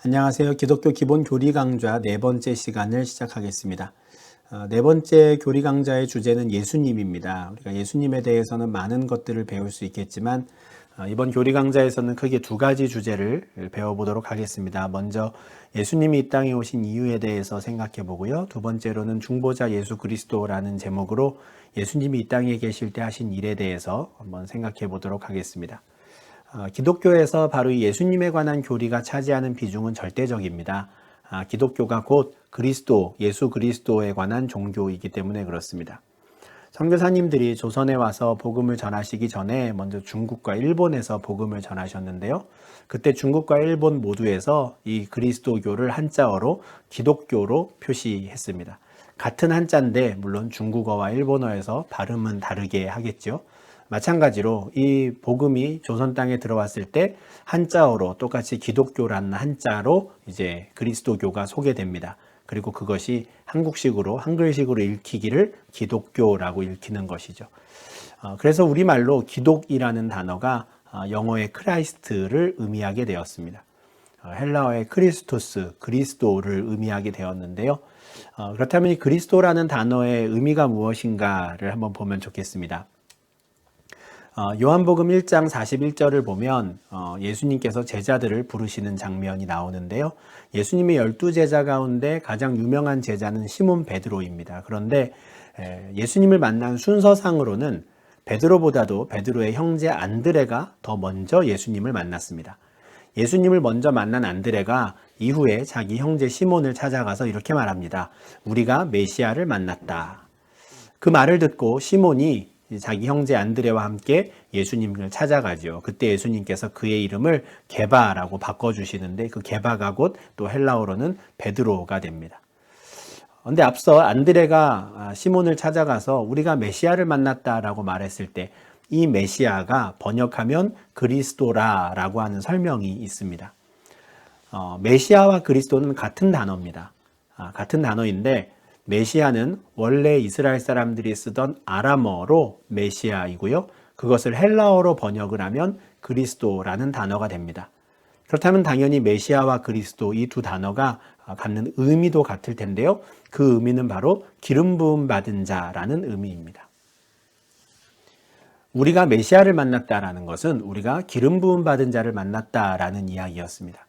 안녕하세요. 기독교 기본 교리 강좌 네 번째 시간을 시작하겠습니다. 네 번째 교리 강좌의 주제는 예수님입니다. 우리가 예수님에 대해서는 많은 것들을 배울 수 있겠지만 이번 교리 강좌에서는 크게 두 가지 주제를 배워보도록 하겠습니다. 먼저 예수님이 이 땅에 오신 이유에 대해서 생각해 보고요. 두 번째로는 중보자 예수 그리스도라는 제목으로 예수님이 이 땅에 계실 때 하신 일에 대해서 한번 생각해 보도록 하겠습니다. 기독교에서 바로 이 예수님에 관한 교리가 차지하는 비중은 절대적입니다. 기독교가 곧 그리스도, 예수 그리스도에 관한 종교이기 때문에 그렇습니다. 선교사님들이 조선에 와서 복음을 전하시기 전에 먼저 중국과 일본에서 복음을 전하셨는데요. 그때 중국과 일본 모두에서 이 그리스도교를 한자어로 기독교로 표시했습니다. 같은 한자인데 물론 중국어와 일본어에서 발음은 다르게 하겠죠. 마찬가지로 이 복음이 조선 땅에 들어왔을 때 한자어로 똑같이 기독교라는 한자로 이제 그리스도교가 소개됩니다. 그리고 그것이 한국식으로 한글식으로 읽히기를 기독교라고 읽히는 것이죠. 그래서 우리말로 기독이라는 단어가 영어의 크라이스트를 의미하게 되었습니다. 헬라어의 크리스토스, 그리스도를 의미하게 되었는데요. 그렇다면 이 그리스도라는 단어의 의미가 무엇인가를 한번 보면 좋겠습니다. 요한복음 1장 41절을 보면 예수님께서 제자들을 부르시는 장면이 나오는데요. 예수님의 12제자 가운데 가장 유명한 제자는 시몬 베드로입니다. 그런데 예수님을 만난 순서상으로는 베드로보다도 베드로의 형제 안드레가 더 먼저 예수님을 만났습니다. 예수님을 먼저 만난 안드레가 이후에 자기 형제 시몬을 찾아가서 이렇게 말합니다. 우리가 메시아를 만났다. 그 말을 듣고 시몬이 자기 형제 안드레와 함께 예수님을 찾아가죠. 그때 예수님께서 그의 이름을 게바라고 바꿔주시는데 그 게바가 곧 또 헬라어로는 베드로가 됩니다. 그런데 앞서 안드레가 시몬을 찾아가서 우리가 메시아를 만났다라고 말했을 때 이 메시아가 번역하면 그리스도라라고 하는 설명이 있습니다. 메시아와 그리스도는 같은 단어입니다. 같은 단어인데 메시아는 원래 이스라엘 사람들이 쓰던 아람어로 메시아이고요. 그것을 헬라어로 번역을 하면 그리스도라는 단어가 됩니다. 그렇다면 당연히 메시아와 그리스도 이 두 단어가 갖는 의미도 같을 텐데요. 그 의미는 바로 기름 부음 받은 자라는 의미입니다. 우리가 메시아를 만났다라는 것은 우리가 기름 부음 받은 자를 만났다라는 이야기였습니다.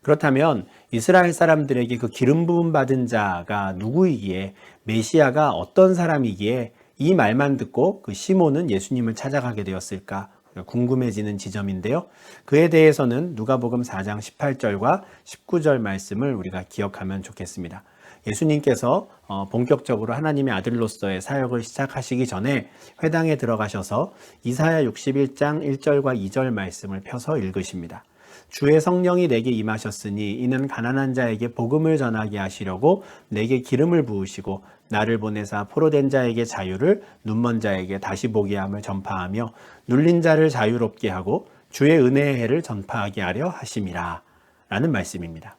그렇다면 이스라엘 사람들에게 그 기름 부음 받은 자가 누구이기에 메시아가 어떤 사람이기에 이 말만 듣고 그 시몬은 예수님을 찾아가게 되었을까 궁금해지는 지점인데요. 그에 대해서는 누가복음 4장 18절과 19절 말씀을 우리가 기억하면 좋겠습니다. 예수님께서 본격적으로 하나님의 아들로서의 사역을 시작하시기 전에 회당에 들어가셔서 이사야 61장 1절과 2절 말씀을 펴서 읽으십니다. 주의 성령이 내게 임하셨으니 이는 가난한 자에게 복음을 전하게 하시려고 내게 기름을 부으시고 나를 보내사 포로된 자에게 자유를 눈먼 자에게 다시 보게 함을 전파하며 눌린 자를 자유롭게 하고 주의 은혜의 해를 전파하게 하려 하심이라 라는 말씀입니다.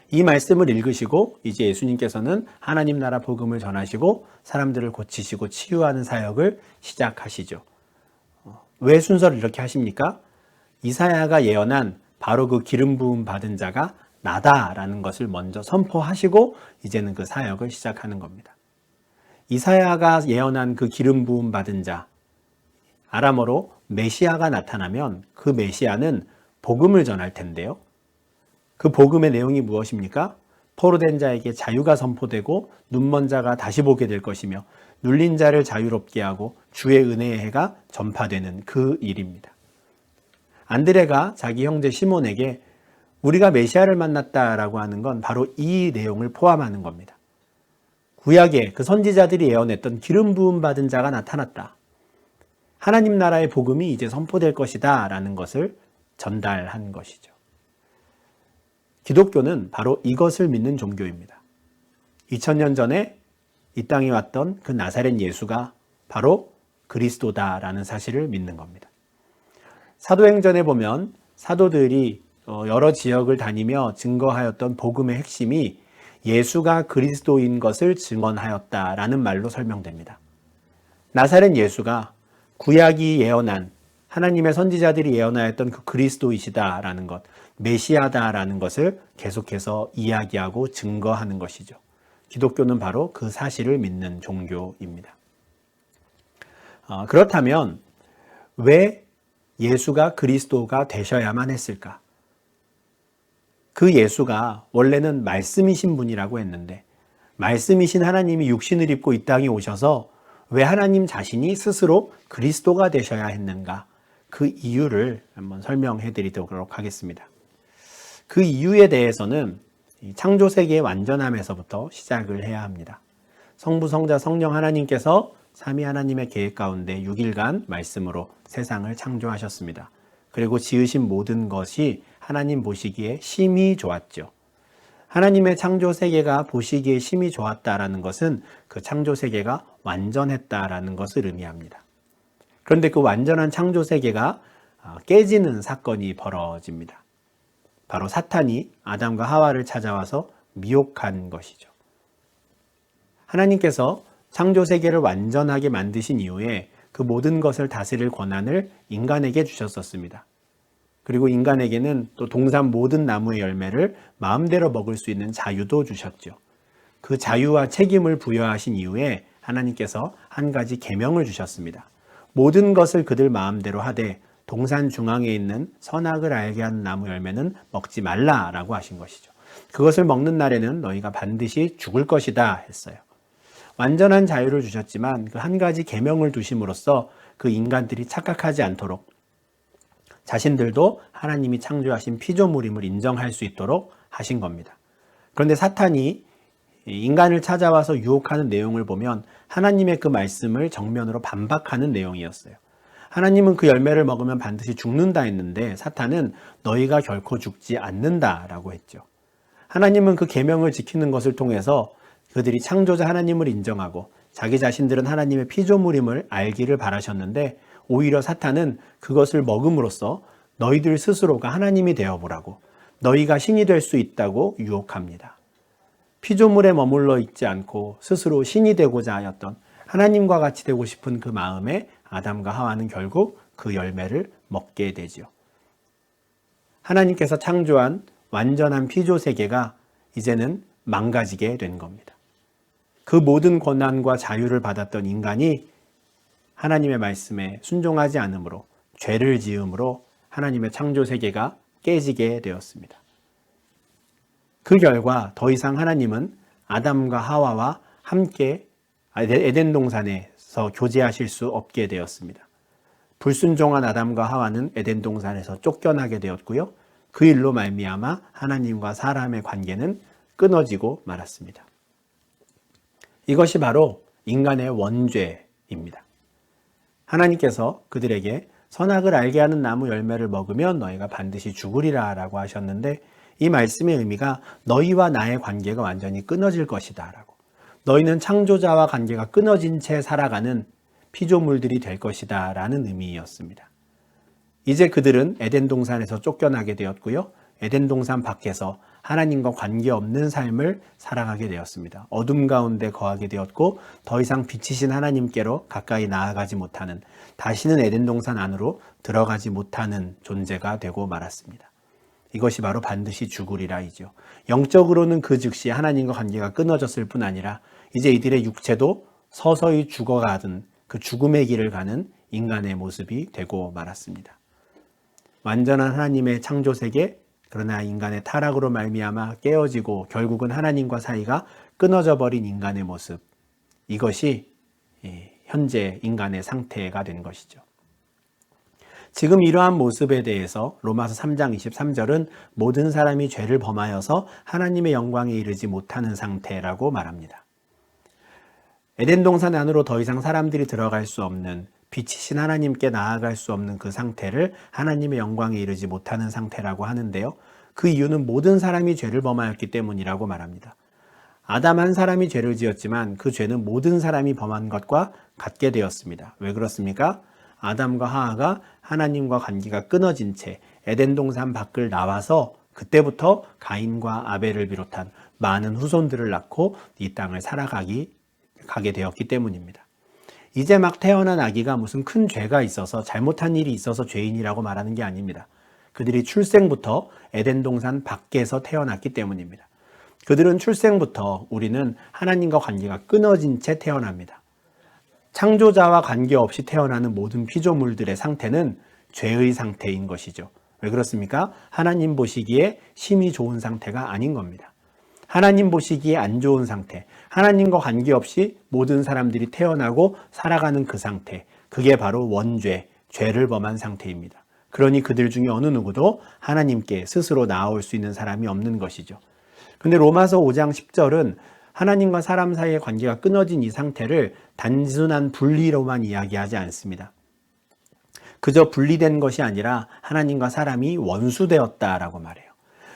이 말씀을 읽으시고 이제 예수님께서는 하나님 나라 복음을 전하시고 사람들을 고치시고 치유하는 사역을 시작하시죠. 왜 순서를 이렇게 하십니까? 이사야가 예언한 바로 그 기름 부음 받은 자가 나다라는 것을 먼저 선포하시고 이제는 그 사역을 시작하는 겁니다. 이사야가 예언한 그 기름 부음 받은 자, 아람어로 메시아가 나타나면 그 메시아는 복음을 전할 텐데요. 그 복음의 내용이 무엇입니까? 포로된 자에게 자유가 선포되고 눈먼 자가 다시 보게 될 것이며 눌린 자를 자유롭게 하고 주의 은혜의 해가 전파되는 그 일입니다. 안드레가 자기 형제 시몬에게 우리가 메시아를 만났다라고 하는 건 바로 이 내용을 포함하는 겁니다. 구약에 그 선지자들이 예언했던 기름 부음 받은 자가 나타났다. 하나님 나라의 복음이 이제 선포될 것이다 라는 것을 전달한 것이죠. 기독교는 바로 이것을 믿는 종교입니다. 2000년 전에 이 땅에 왔던 그 나사렛 예수가 바로 그리스도다라는 사실을 믿는 겁니다. 사도행전에 보면 사도들이 여러 지역을 다니며 증거하였던 복음의 핵심이 예수가 그리스도인 것을 증언하였다라는 말로 설명됩니다. 나사렛 예수가 구약이 예언한 하나님의 선지자들이 예언하였던 그 그리스도이시다라는 것, 메시아다라는 것을 계속해서 이야기하고 증거하는 것이죠. 기독교는 바로 그 사실을 믿는 종교입니다. 그렇다면 왜 예수가 그리스도가 되셔야만 했을까? 그 예수가 원래는 말씀이신 분이라고 했는데 말씀이신 하나님이 육신을 입고 이 땅에 오셔서 왜 하나님 자신이 스스로 그리스도가 되셔야 했는가? 그 이유를 한번 설명해 드리도록 하겠습니다. 그 이유에 대해서는 창조 세계의 완전함에서부터 시작을 해야 합니다. 성부, 성자, 성령 하나님께서 삼위 하나님의 계획 가운데 6일간 말씀으로 세상을 창조하셨습니다. 그리고 지으신 모든 것이 하나님 보시기에 심히 좋았죠. 하나님의 창조 세계가 보시기에 심히 좋았다라는 것은 그 창조 세계가 완전했다라는 것을 의미합니다. 그런데 그 완전한 창조 세계가 깨지는 사건이 벌어집니다. 바로 사탄이 아담과 하와를 찾아와서 미혹한 것이죠. 하나님께서 창조 세계를 완전하게 만드신 이후에 그 모든 것을 다스릴 권한을 인간에게 주셨었습니다. 그리고 인간에게는 또 동산 모든 나무의 열매를 마음대로 먹을 수 있는 자유도 주셨죠. 그 자유와 책임을 부여하신 이후에 하나님께서 한 가지 계명을 주셨습니다. 모든 것을 그들 마음대로 하되 동산 중앙에 있는 선악을 알게 하는 나무 열매는 먹지 말라라고 하신 것이죠. 그것을 먹는 날에는 너희가 반드시 죽을 것이다 했어요. 완전한 자유를 주셨지만 그 한 가지 계명을 두심으로써 그 인간들이 착각하지 않도록 자신들도 하나님이 창조하신 피조물임을 인정할 수 있도록 하신 겁니다. 그런데 사탄이 인간을 찾아와서 유혹하는 내용을 보면 하나님의 그 말씀을 정면으로 반박하는 내용이었어요. 하나님은 그 열매를 먹으면 반드시 죽는다 했는데 사탄은 너희가 결코 죽지 않는다라고 했죠. 하나님은 그 계명을 지키는 것을 통해서 그들이 창조자 하나님을 인정하고 자기 자신들은 하나님의 피조물임을 알기를 바라셨는데 오히려 사탄은 그것을 먹음으로써 너희들 스스로가 하나님이 되어보라고 너희가 신이 될 수 있다고 유혹합니다. 피조물에 머물러 있지 않고 스스로 신이 되고자 하였던 하나님과 같이 되고 싶은 그 마음에 아담과 하와는 결국 그 열매를 먹게 되지요. 하나님께서 창조한 완전한 피조 세계가 이제는 망가지게 된 겁니다. 그 모든 권한과 자유를 받았던 인간이 하나님의 말씀에 순종하지 않으므로 죄를 지음으로 하나님의 창조 세계가 깨지게 되었습니다. 그 결과 더 이상 하나님은 아담과 하와와 함께 에덴 동산에서 교제하실 수 없게 되었습니다. 불순종한 아담과 하와는 에덴 동산에서 쫓겨나게 되었고요. 그 일로 말미암아 하나님과 사람의 관계는 끊어지고 말았습니다. 이것이 바로 인간의 원죄입니다. 하나님께서 그들에게 선악을 알게 하는 나무 열매를 먹으면 너희가 반드시 죽으리라 라고 하셨는데 이 말씀의 의미가 너희와 나의 관계가 완전히 끊어질 것이다 라고, 너희는 창조자와 관계가 끊어진 채 살아가는 피조물들이 될 것이다 라는 의미였습니다. 이제 그들은 에덴 동산에서 쫓겨나게 되었고요. 에덴 동산 밖에서 하나님과 관계없는 삶을 살아가게 되었습니다. 어둠 가운데 거하게 되었고 더 이상 빛이신 하나님께로 가까이 나아가지 못하는, 다시는 에덴 동산 안으로 들어가지 못하는 존재가 되고 말았습니다. 이것이 바로 반드시 죽으리라이죠. 영적으로는 그 즉시 하나님과 관계가 끊어졌을 뿐 아니라 이제 이들의 육체도 서서히 죽어가는 그 죽음의 길을 가는 인간의 모습이 되고 말았습니다. 완전한 하나님의 창조 세계, 그러나 인간의 타락으로 말미암아 깨어지고 결국은 하나님과 사이가 끊어져 버린 인간의 모습, 이것이 현재 인간의 상태가 된 것이죠. 지금 이러한 모습에 대해서 로마서 3장 23절은 모든 사람이 죄를 범하여서 하나님의 영광에 이르지 못하는 상태라고 말합니다. 에덴 동산 안으로 더 이상 사람들이 들어갈 수 없는, 빛이신 하나님께 나아갈 수 없는 그 상태를 하나님의 영광에 이르지 못하는 상태라고 하는데요. 그 이유는 모든 사람이 죄를 범하였기 때문이라고 말합니다. 아담 한 사람이 죄를 지었지만 그 죄는 모든 사람이 범한 것과 같게 되었습니다. 왜 그렇습니까? 아담과 하와가 하나님과 관계가 끊어진 채 에덴 동산 밖을 나와서 그때부터 가인과 아벨을 비롯한 많은 후손들을 낳고 이 땅을 살아가게 되었기 때문입니다. 이제 막 태어난 아기가 무슨 큰 죄가 있어서 잘못한 일이 있어서 죄인이라고 말하는 게 아닙니다. 그들이 출생부터 에덴 동산 밖에서 태어났기 때문입니다. 그들은 출생부터 우리는 하나님과 관계가 끊어진 채 태어납니다. 창조자와 관계없이 태어나는 모든 피조물들의 상태는 죄의 상태인 것이죠. 왜 그렇습니까? 하나님 보시기에 심히 좋은 상태가 아닌 겁니다. 하나님 보시기에 안 좋은 상태, 하나님과 관계없이 모든 사람들이 태어나고 살아가는 그 상태, 그게 바로 원죄, 죄를 범한 상태입니다. 그러니 그들 중에 어느 누구도 하나님께 스스로 나아올 수 있는 사람이 없는 것이죠. 근데 로마서 5장 10절은 하나님과 사람 사이의 관계가 끊어진 이 상태를 단순한 분리로만 이야기하지 않습니다. 그저 분리된 것이 아니라 하나님과 사람이 원수되었다라고 말해요.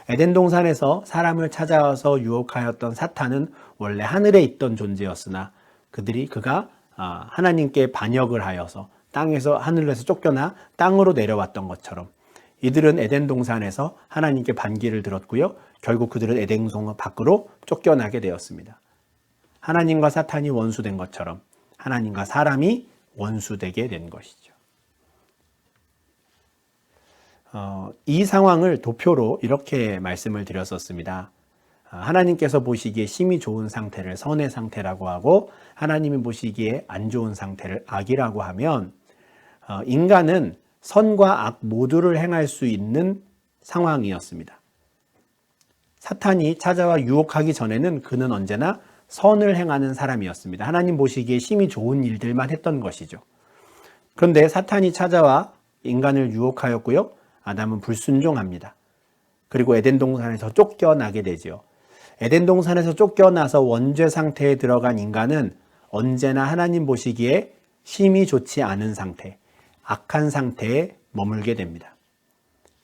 에덴 동산에서 사람을 찾아와서 유혹하였던 사탄은 원래 하늘에 있던 존재였으나 그가 하나님께 반역을 하여서 하늘에서 쫓겨나 땅으로 내려왔던 것처럼 이들은 에덴 동산에서 하나님께 반기를 들었고요. 결국 그들은 에덴 동산 밖으로 쫓겨나게 되었습니다. 하나님과 사탄이 원수된 것처럼 하나님과 사람이 원수되게 된 것이죠. 이 상황을 도표로 이렇게 말씀을 드렸었습니다. 하나님께서 보시기에 심히 좋은 상태를 선의 상태라고 하고 하나님이 보시기에 안 좋은 상태를 악이라고 하면 인간은 선과 악 모두를 행할 수 있는 상황이었습니다. 사탄이 찾아와 유혹하기 전에는 그는 언제나 선을 행하는 사람이었습니다. 하나님 보시기에 심히 좋은 일들만 했던 것이죠. 그런데 사탄이 찾아와 인간을 유혹하였고요. 아담은 불순종합니다. 그리고 에덴 동산에서 쫓겨나게 되죠. 에덴 동산에서 쫓겨나서 원죄 상태에 들어간 인간은 언제나 하나님 보시기에 심히 좋지 않은 상태, 악한 상태에 머물게 됩니다.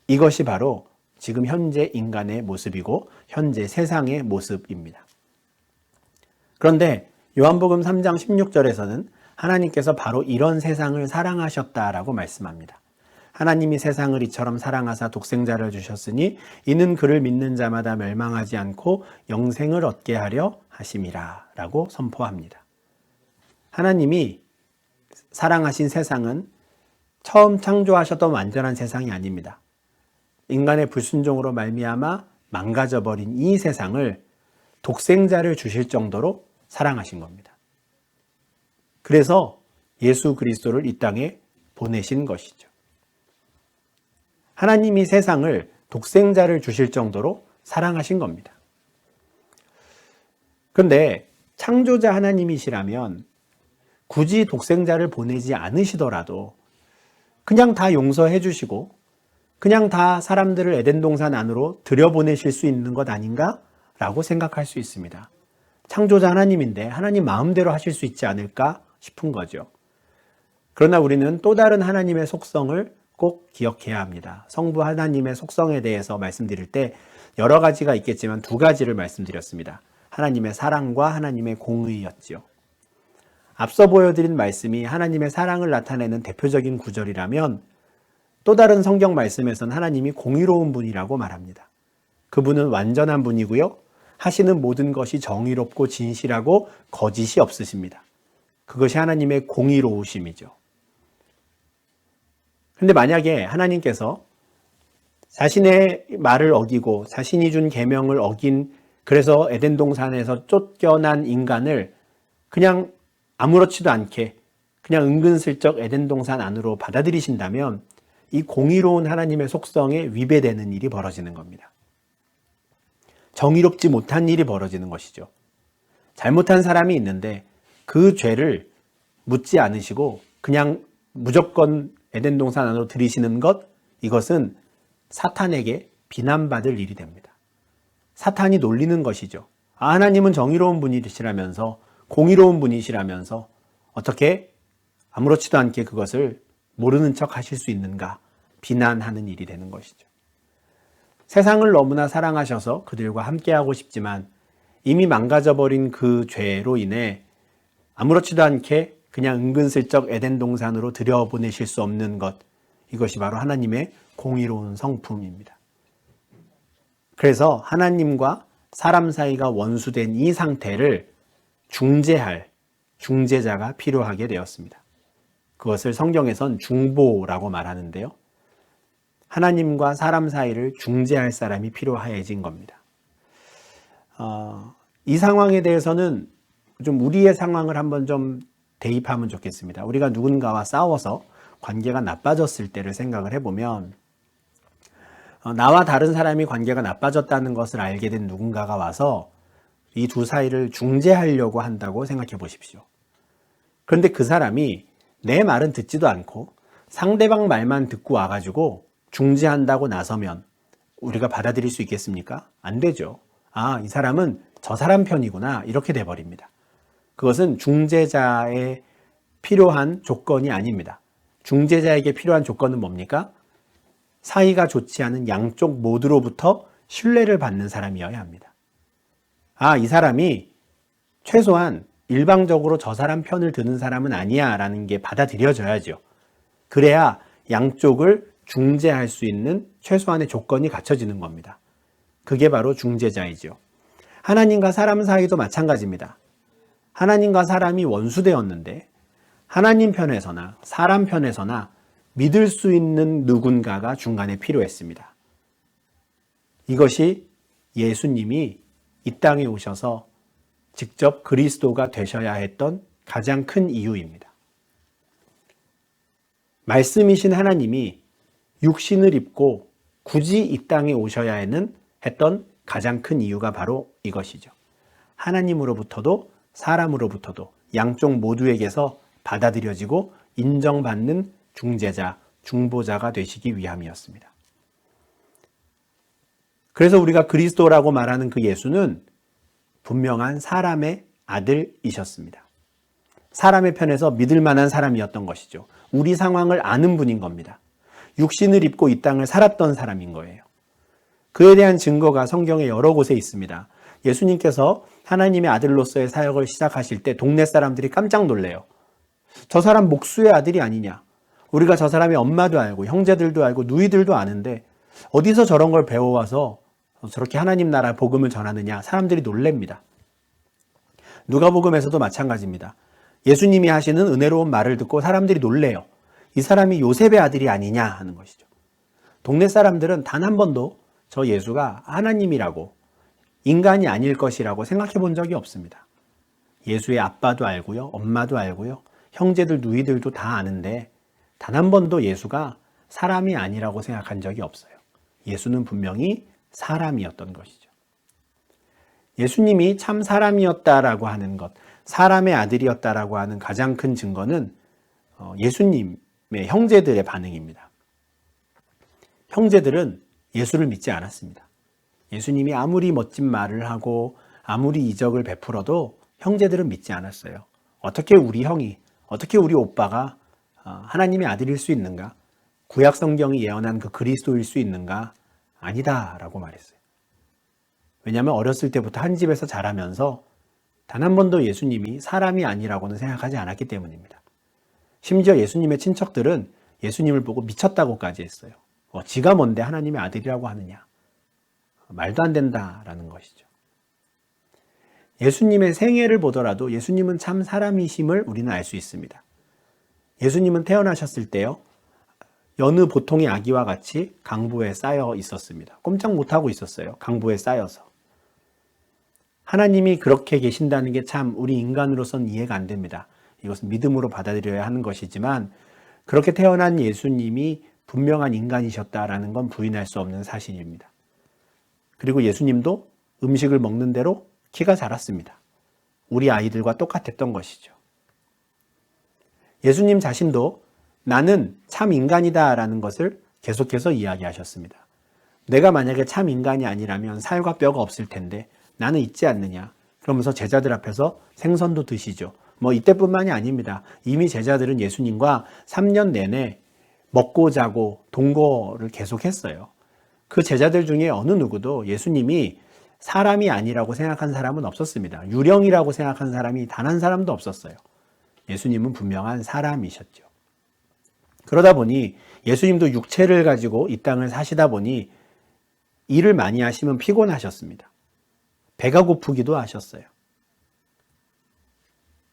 이것이 바로 지금 현재 인간의 모습이고 현재 세상의 모습입니다. 그런데 요한복음 3장 16절에서는 하나님께서 바로 이런 세상을 사랑하셨다라고 말씀합니다. 하나님이 세상을 이처럼 사랑하사 독생자를 주셨으니 이는 그를 믿는 자마다 멸망하지 않고 영생을 얻게 하려 하심이라 라고 선포합니다. 하나님이 사랑하신 세상은 처음 창조하셨던 완전한 세상이 아닙니다. 인간의 불순종으로 말미암아 망가져버린 이 세상을 독생자를 주실 정도로 사랑하신 겁니다. 그래서 예수 그리스도를 이 땅에 보내신 것이죠. 하나님이 세상을 독생자를 주실 정도로 사랑하신 겁니다. 그런데 창조자 하나님이시라면 굳이 독생자를 보내지 않으시더라도 그냥 다 용서해 주시고 그냥 다 사람들을 에덴 동산 안으로 들여보내실 수 있는 것 아닌가? 라고 생각할 수 있습니다. 창조자 하나님인데 하나님 마음대로 하실 수 있지 않을까 싶은 거죠. 그러나 우리는 또 다른 하나님의 속성을 꼭 기억해야 합니다. 성부 하나님의 속성에 대해서 말씀드릴 때 여러 가지가 있겠지만 두 가지를 말씀드렸습니다. 하나님의 사랑과 하나님의 공의였지요. 앞서 보여드린 말씀이 하나님의 사랑을 나타내는 대표적인 구절이라면 또 다른 성경 말씀에서는 하나님이 공의로운 분이라고 말합니다. 그분은 완전한 분이고요. 하시는 모든 것이 정의롭고 진실하고 거짓이 없으십니다. 그것이 하나님의 공의로우심이죠. 그런데 만약에 하나님께서 자신의 말을 어기고 자신이 준 계명을 어긴 그래서 에덴 동산에서 쫓겨난 인간을 그냥 아무렇지도 않게 그냥 은근슬쩍 에덴 동산 안으로 받아들이신다면 이 공의로운 하나님의 속성에 위배되는 일이 벌어지는 겁니다. 정의롭지 못한 일이 벌어지는 것이죠. 잘못한 사람이 있는데 그 죄를 묻지 않으시고 그냥 무조건 에덴 동산 안으로 들이시는 것, 이것은 사탄에게 비난받을 일이 됩니다. 사탄이 놀리는 것이죠. 하나님은 정의로운 분이시라면서 공의로운 분이시라면서 어떻게 아무렇지도 않게 그것을 모르는 척 하실 수 있는가 비난하는 일이 되는 것이죠. 세상을 너무나 사랑하셔서 그들과 함께하고 싶지만 이미 망가져버린 그 죄로 인해 아무렇지도 않게 그냥 은근슬쩍 에덴 동산으로 들여보내실 수 없는 것, 이것이 바로 하나님의 공의로운 성품입니다. 그래서 하나님과 사람 사이가 원수된 이 상태를 중재할 중재자가 필요하게 되었습니다. 그것을 성경에선 중보라고 말하는데요. 하나님과 사람 사이를 중재할 사람이 필요해진 겁니다. 이 상황에 대해서는 좀 우리의 상황을 한번 좀 대입하면 좋겠습니다. 우리가 누군가와 싸워서 관계가 나빠졌을 때를 생각을 해보면 나와 다른 사람이 관계가 나빠졌다는 것을 알게 된 누군가가 와서 이 두 사이를 중재하려고 한다고 생각해 보십시오. 그런데 그 사람이 내 말은 듣지도 않고 상대방 말만 듣고 와가지고 중재한다고 나서면 우리가 받아들일 수 있겠습니까? 안 되죠. 아, 이 사람은 저 사람 편이구나, 이렇게 돼버립니다. 그것은 중재자에 필요한 조건이 아닙니다. 중재자에게 필요한 조건은 뭡니까? 사이가 좋지 않은 양쪽 모두로부터 신뢰를 받는 사람이어야 합니다. 아, 이 사람이 최소한 일방적으로 저 사람 편을 드는 사람은 아니야 라는 게 받아들여져야죠. 그래야 양쪽을 중재할 수 있는 최소한의 조건이 갖춰지는 겁니다. 그게 바로 중재자이죠. 하나님과 사람 사이도 마찬가지입니다. 하나님과 사람이 원수되었는데 하나님 편에서나 사람 편에서나 믿을 수 있는 누군가가 중간에 필요했습니다. 이것이 예수님이 이 땅에 오셔서 직접 그리스도가 되셔야 했던 가장 큰 이유입니다. 말씀이신 하나님이 육신을 입고 굳이 이 땅에 오셔야 했던 가장 큰 이유가 바로 이것이죠. 하나님으로부터도 사람으로부터도 양쪽 모두에게서 받아들여지고 인정받는 중재자, 중보자가 되시기 위함이었습니다. 그래서 우리가 그리스도라고 말하는 그 예수는 분명한 사람의 아들이셨습니다. 사람의 편에서 믿을 만한 사람이었던 것이죠. 우리 상황을 아는 분인 겁니다. 육신을 입고 이 땅을 살았던 사람인 거예요. 그에 대한 증거가 성경에 여러 곳에 있습니다. 예수님께서 하나님의 아들로서의 사역을 시작하실 때 동네 사람들이 깜짝 놀래요. 저 사람 목수의 아들이 아니냐. 우리가 저 사람의 엄마도 알고 형제들도 알고 누이들도 아는데 어디서 저런 걸 배워와서 저렇게 하나님 나라 복음을 전하느냐. 사람들이 놀랍니다. 누가복음에서도 마찬가지입니다. 예수님이 하시는 은혜로운 말을 듣고 사람들이 놀래요. 이 사람이 요셉의 아들이 아니냐 하는 것이죠. 동네 사람들은 단 한 번도 저 예수가 하나님이라고 인간이 아닐 것이라고 생각해 본 적이 없습니다. 예수의 아빠도 알고요. 엄마도 알고요. 형제들 누이들도 다 아는데 단 한 번도 예수가 사람이 아니라고 생각한 적이 없어요. 예수는 분명히 사람이었던 것이죠. 예수님이 참 사람이었다라고 하는 것, 사람의 아들이었다라고 하는 가장 큰 증거는 예수님의 형제들의 반응입니다. 형제들은 예수를 믿지 않았습니다. 예수님이 아무리 멋진 말을 하고 아무리 이적을 베풀어도 형제들은 믿지 않았어요. 어떻게 우리 형이, 어떻게 우리 오빠가 하나님의 아들일 수 있는가? 구약 성경이 예언한 그 그리스도일 수 있는가? 아니다라고 말했어요. 왜냐하면 어렸을 때부터 한 집에서 자라면서 단 한 번도 예수님이 사람이 아니라고는 생각하지 않았기 때문입니다. 심지어 예수님의 친척들은 예수님을 보고 미쳤다고까지 했어요. 지가 뭔데 하나님의 아들이라고 하느냐. 말도 안 된다라는 것이죠. 예수님의 생애를 보더라도 예수님은 참 사람이심을 우리는 알 수 있습니다. 예수님은 태어나셨을 때요. 여느 보통의 아기와 같이 강보에 쌓여 있었습니다. 꼼짝 못하고 있었어요. 강보에 쌓여서. 하나님이 그렇게 계신다는 게 참 우리 인간으로서는 이해가 안 됩니다. 이것은 믿음으로 받아들여야 하는 것이지만 그렇게 태어난 예수님이 분명한 인간이셨다라는 건 부인할 수 없는 사실입니다. 그리고 예수님도 음식을 먹는 대로 키가 자랐습니다. 우리 아이들과 똑같았던 것이죠. 예수님 자신도 나는 참 인간이다라는 것을 계속해서 이야기하셨습니다. 내가 만약에 참 인간이 아니라면 살과 뼈가 없을 텐데 나는 있지 않느냐. 그러면서 제자들 앞에서 생선도 드시죠. 이때뿐만이 아닙니다. 이미 제자들은 예수님과 3년 내내 먹고 자고 동거를 계속했어요. 그 제자들 중에 어느 누구도 예수님이 사람이 아니라고 생각한 사람은 없었습니다. 유령이라고 생각한 사람이 단 한 사람도 없었어요. 예수님은 분명한 사람이셨죠. 그러다 보니 예수님도 육체를 가지고 이 땅을 사시다 보니 일을 많이 하시면 피곤하셨습니다. 배가 고프기도 하셨어요.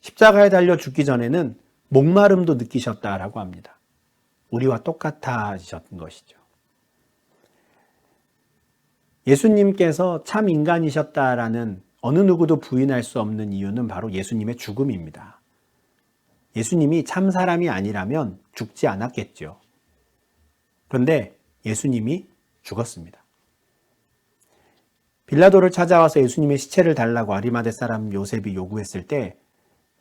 십자가에 달려 죽기 전에는 목마름도 느끼셨다라고 합니다. 우리와 똑같아지셨던 것이죠. 예수님께서 참 인간이셨다라는 어느 누구도 부인할 수 없는 이유는 바로 예수님의 죽음입니다. 예수님이 참 사람이 아니라면 죽지 않았겠죠. 그런데 예수님이 죽었습니다. 빌라도를 찾아와서 예수님의 시체를 달라고 아리마대 사람 요셉이 요구했을 때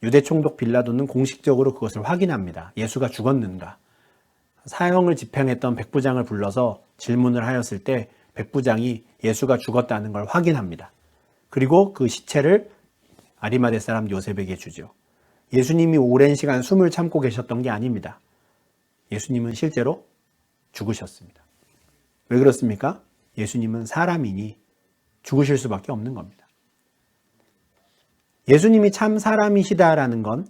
유대 총독 빌라도는 공식적으로 그것을 확인합니다. 예수가 죽었는가? 사형을 집행했던 백부장을 불러서 질문을 하였을 때 백부장이 예수가 죽었다는 걸 확인합니다. 그리고 그 시체를 아리마대 사람 요셉에게 주죠. 예수님이 오랜 시간 숨을 참고 계셨던 게 아닙니다. 예수님은 실제로 죽으셨습니다. 왜 그렇습니까? 예수님은 사람이니 죽으실 수밖에 없는 겁니다. 예수님이 참 사람이시다라는 건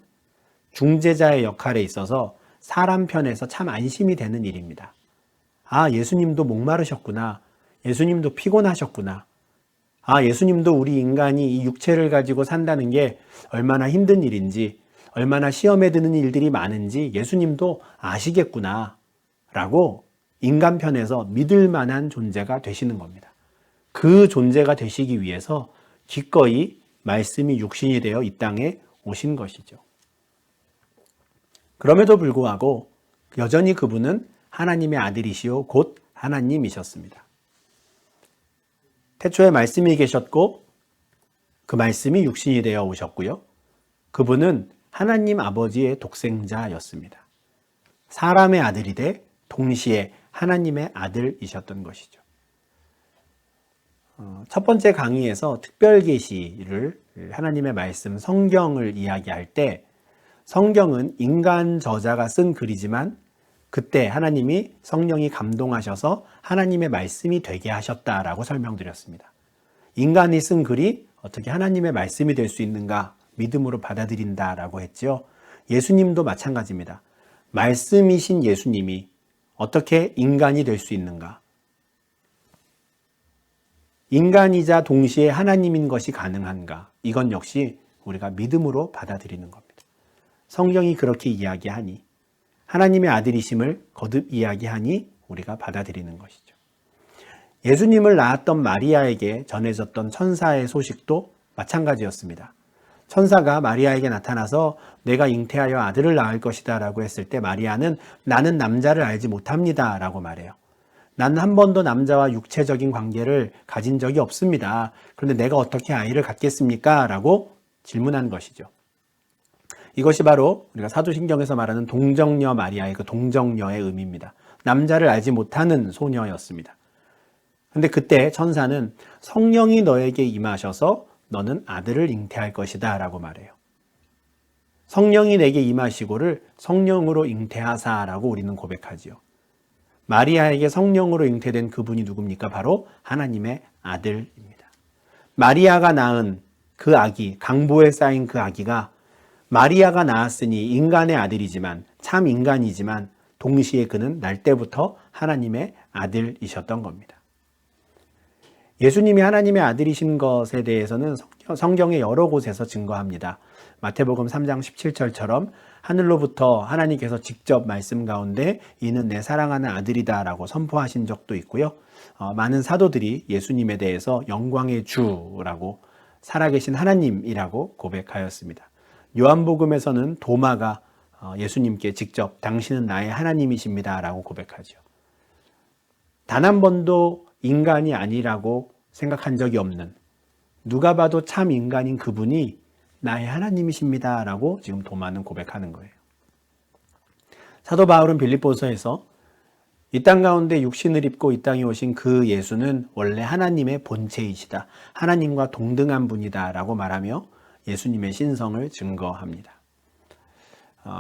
중재자의 역할에 있어서 사람 편에서 참 안심이 되는 일입니다. 아, 예수님도 목마르셨구나. 예수님도 피곤하셨구나. 아, 예수님도 우리 인간이 이 육체를 가지고 산다는 게 얼마나 힘든 일인지, 얼마나 시험에 드는 일들이 많은지 예수님도 아시겠구나. 라고 인간 편에서 믿을 만한 존재가 되시는 겁니다. 그 존재가 되시기 위해서 기꺼이 말씀이 육신이 되어 이 땅에 오신 것이죠. 그럼에도 불구하고 여전히 그분은 하나님의 아들이시오 곧 하나님이셨습니다. 태초에 말씀이 계셨고 그 말씀이 육신이 되어 오셨고요. 그분은 하나님 아버지의 독생자였습니다. 사람의 아들이 돼 동시에 하나님의 아들이셨던 것이죠. 첫 번째 강의에서 특별계시를 하나님의 말씀 성경을 이야기할 때 성경은 인간 저자가 쓴 글이지만 그때 하나님이 성령이 감동하셔서 하나님의 말씀이 되게 하셨다라고 설명드렸습니다. 인간이 쓴 글이 어떻게 하나님의 말씀이 될 수 있는가 믿음으로 받아들인다라고 했죠. 예수님도 마찬가지입니다. 말씀이신 예수님이 어떻게 인간이 될 수 있는가? 인간이자 동시에 하나님인 것이 가능한가? 이건 역시 우리가 믿음으로 받아들이는 겁니다. 성경이 그렇게 이야기하니 하나님의 아들이심을 거듭 이야기하니 우리가 받아들이는 것이죠. 예수님을 낳았던 마리아에게 전해졌던 천사의 소식도 마찬가지였습니다. 천사가 마리아에게 나타나서 내가 잉태하여 아들을 낳을 것이다 라고 했을 때 마리아는 나는 남자를 알지 못합니다 라고 말해요. 난 한 번도 남자와 육체적인 관계를 가진 적이 없습니다. 그런데 내가 어떻게 아이를 갖겠습니까? 라고 질문한 것이죠. 이것이 바로 우리가 사도신경에서 말하는 동정녀 마리아의 그 동정녀의 의미입니다. 남자를 알지 못하는 소녀였습니다. 그런데 그때 천사는 성령이 너에게 임하셔서 너는 아들을 잉태할 것이다 라고 말해요. 성령이 내게 임하시고를 성령으로 잉태하사라고 우리는 고백하지요. 마리아에게 성령으로 잉태된 그분이 누굽니까? 바로 하나님의 아들입니다. 마리아가 낳은 그 아기, 강보에 쌓인 그 아기가 마리아가 낳았으니 인간의 아들이지만 참 인간이지만 동시에 그는 날 때부터 하나님의 아들이셨던 겁니다. 예수님이 하나님의 아들이신 것에 대해서는 성경의 여러 곳에서 증거합니다. 마태복음 3장 17절처럼 하늘로부터 하나님께서 직접 말씀 가운데 이는 내 사랑하는 아들이다 라고 선포하신 적도 있고요. 많은 사도들이 예수님에 대해서 영광의 주라고 살아계신 하나님이라고 고백하였습니다. 요한복음에서는 도마가 예수님께 직접 당신은 나의 하나님이십니다 라고 고백하죠. 단 한 번도 인간이 아니라고 생각한 적이 없는 누가 봐도 참 인간인 그분이 나의 하나님이십니다 라고 지금 도마는 고백하는 거예요. 사도 바울은 빌립보서에서 이 땅 가운데 육신을 입고 이 땅에 오신 그 예수는 원래 하나님의 본체이시다. 하나님과 동등한 분이다 라고 말하며 예수님의 신성을 증거합니다.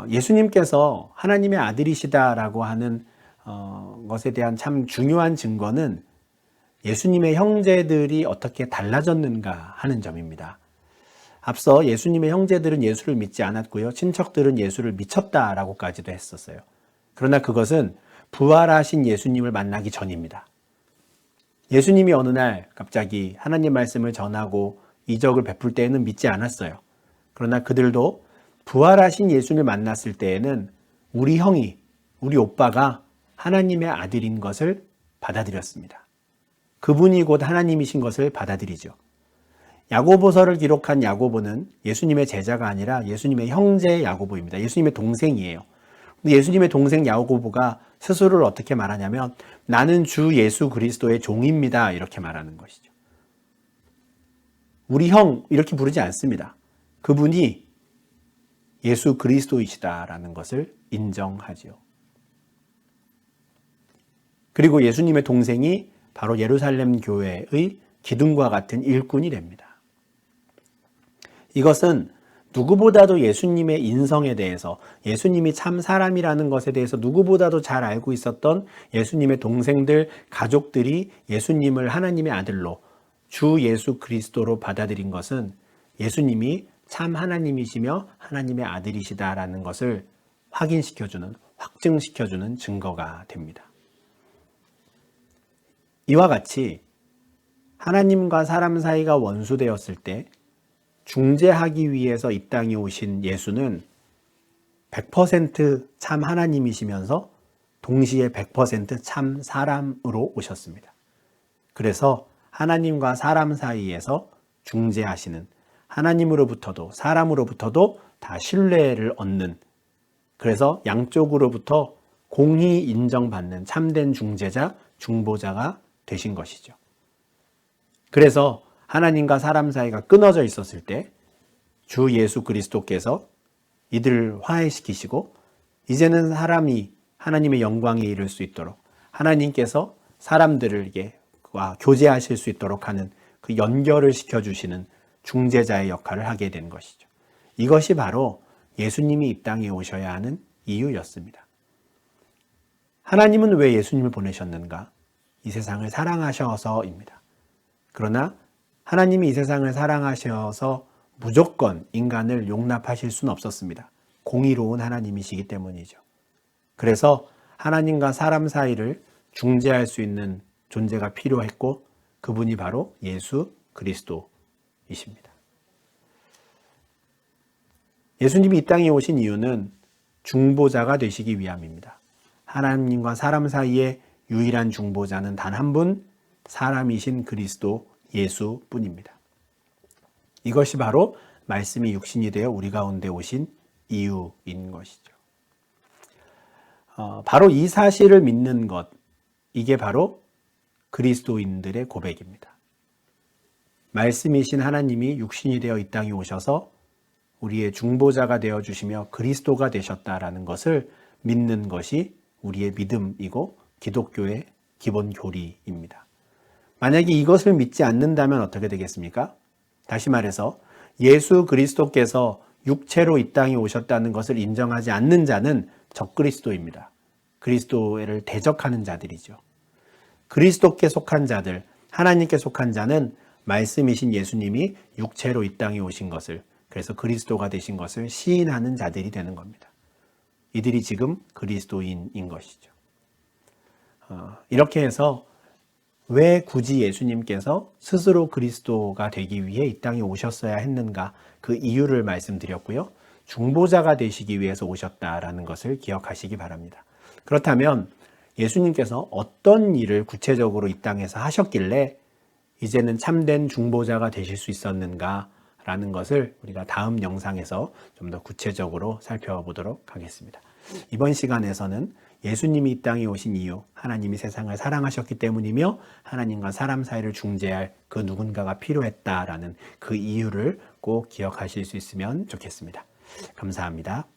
예수님께서 하나님의 아들이시다라고 하는 것에 대한 참 중요한 증거는 예수님의 형제들이 어떻게 달라졌는가 하는 점입니다. 앞서 예수님의 형제들은 예수를 믿지 않았고요. 친척들은 예수를 미쳤다라고까지도 했었어요. 그러나 그것은 부활하신 예수님을 만나기 전입니다. 예수님이 어느 날 갑자기 하나님 말씀을 전하고 이적을 베풀 때에는 믿지 않았어요. 그러나 그들도 부활하신 예수를 만났을 때에는 우리 형이, 우리 오빠가 하나님의 아들인 것을 받아들였습니다. 그분이 곧 하나님이신 것을 받아들이죠. 야고보서를 기록한 야고보는 예수님의 제자가 아니라 예수님의 형제 야고보입니다. 예수님의 동생이에요. 근데 예수님의 동생 야고보가 스스로를 어떻게 말하냐면 나는 주 예수 그리스도의 종입니다. 이렇게 말하는 것이죠. 우리 형 이렇게 부르지 않습니다. 그분이 예수 그리스도이시다라는 것을 인정하지요. 그리고 예수님의 동생이 바로 예루살렘 교회의 기둥과 같은 일꾼이 됩니다. 이것은 누구보다도 예수님의 인성에 대해서, 예수님이 참 사람이라는 것에 대해서 누구보다도 잘 알고 있었던 예수님의 동생들, 가족들이 예수님을 하나님의 아들로, 주 예수 그리스도로 받아들인 것은 예수님이 참 하나님이시며 하나님의 아들이시다라는 것을 확인시켜주는, 확증시켜주는 증거가 됩니다. 이와 같이 하나님과 사람 사이가 원수되었을 때 중재하기 위해서 이 땅에 오신 예수는 100% 참 하나님이시면서 동시에 100% 참 사람으로 오셨습니다. 그래서 하나님과 사람 사이에서 중재하시는, 하나님으로부터도 사람으로부터도 다 신뢰를 얻는, 그래서 양쪽으로부터 공히 인정받는 참된 중재자, 중보자가 되신 것이죠. 그래서 하나님과 사람 사이가 끊어져 있었을 때 주 예수 그리스도께서 이들을 화해시키시고 이제는 사람이 하나님의 영광에 이를 수 있도록 하나님께서 사람들에게 교제하실 수 있도록 하는 그 연결을 시켜주시는 중재자의 역할을 하게 된 것이죠. 이것이 바로 예수님이 이 땅에 오셔야 하는 이유였습니다. 하나님은 왜 예수님을 보내셨는가? 이 세상을 사랑하셔서입니다. 그러나 하나님이 이 세상을 사랑하셔서 무조건 인간을 용납하실 수는 없었습니다. 공의로운 하나님이시기 때문이죠. 그래서 하나님과 사람 사이를 중재할 수 있는 존재가 필요했고 그분이 바로 예수 그리스도이십니다. 예수님이 이 땅에 오신 이유는 중보자가 되시기 위함입니다. 하나님과 사람 사이의 유일한 중보자는 단 한 분, 사람이신 그리스도 예수뿐입니다. 이것이 바로 말씀이 육신이 되어 우리 가운데 오신 이유인 것이죠. 바로 이 사실을 믿는 것, 이게 바로 그리스도인들의 고백입니다. 말씀이신 하나님이 육신이 되어 이 땅에 오셔서 우리의 중보자가 되어주시며 그리스도가 되셨다라는 것을 믿는 것이 우리의 믿음이고 기독교의 기본 교리입니다. 만약에 이것을 믿지 않는다면 어떻게 되겠습니까? 다시 말해서 예수 그리스도께서 육체로 이 땅에 오셨다는 것을 인정하지 않는 자는 적그리스도입니다. 그리스도를 대적하는 자들이죠. 그리스도께 속한 자들, 하나님께 속한 자는 말씀이신 예수님이 육체로 이 땅에 오신 것을, 그래서 그리스도가 되신 것을 시인하는 자들이 되는 겁니다. 이들이 지금 그리스도인인 것이죠. 이렇게 해서 왜 굳이 예수님께서 스스로 그리스도가 되기 위해 이 땅에 오셨어야 했는가, 그 이유를 말씀드렸고요. 중보자가 되시기 위해서 오셨다라는 것을 기억하시기 바랍니다. 그렇다면 예수님께서 어떤 일을 구체적으로 이 땅에서 하셨길래 이제는 참된 중보자가 되실 수 있었는가 라는 것을 우리가 다음 영상에서 좀 더 구체적으로 살펴보도록 하겠습니다. 이번 시간에서는 예수님이 이 땅에 오신 이유, 하나님이 세상을 사랑하셨기 때문이며 하나님과 사람 사이를 중재할 그 누군가가 필요했다라는 그 이유를 꼭 기억하실 수 있으면 좋겠습니다. 감사합니다.